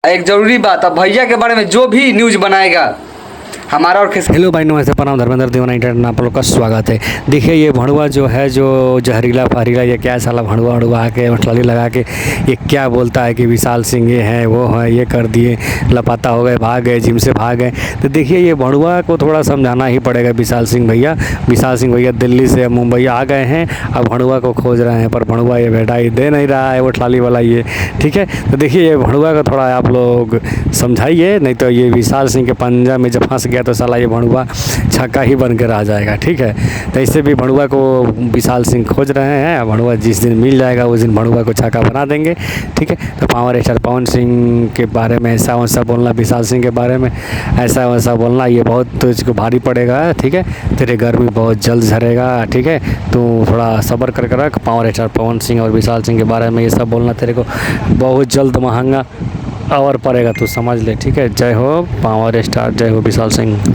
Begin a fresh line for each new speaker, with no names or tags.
एक जरूरी बात, अब भैया के बारे में जो भी न्यूज बनाएगा हमारा और
हेलो भाई, नमस्ते, प्रणाम, धर्मेंद्र दीवाना इंटरनेट आप लोग का स्वागत है। देखिए ये भड़ुआ जो है, जो जहरीला फहरीला, ये क्या साला भड़ुआ उड़वा के मठलाली लगा के ये क्या बोलता है कि विशाल सिंह ये है वो है, ये कर दिए, लापता हो गए, भाग गए, जिम से भाग गए। तो देखिए ये भड़ुआ को थोड़ा समझाना ही पड़ेगा। विशाल सिंह भैया दिल्ली से मुंबई आ गए हैं, अब भड़ुआ को खोज रहे हैं, पर भड़ुआ ये बेटा ये दे नहीं रहा है, वो ठलाली वाला ये, ठीक है। तो देखिए ये भड़ुआ को थोड़ा आप लोग समझाइए, नहीं तो ये विशाल सिंह के पंजा में जब फंस गया तो साला ये भड़ुआ छक्का ही बन कर आ जाएगा, ठीक है। तो इससे भी भड़ुआ को विशाल सिंह खोज रहे हैं। भड़ुआ जिस दिन मिल जाएगा उस दिन भड़ुआ को छक्का बना देंगे, ठीक है। तो पावर स्टार पवन सिंह के बारे में ऐसा वैसा बोलना, विशाल सिंह के बारे में ऐसा वैसा बोलना, ये बहुत तुझको भारी पड़ेगा, ठीक है। तेरे गर्मी बहुत जल्द झरेगा, ठीक है। तो थोड़ा सब्र कर रख। पावर स्टार पवन सिंह और विशाल सिंह के बारे में ये सब बोलना तेरे को बहुत जल्द महंगा और पड़ेगा, तू समझ ले, ठीक है। जय हो पावर स्टार, जय हो विशाल सिंह।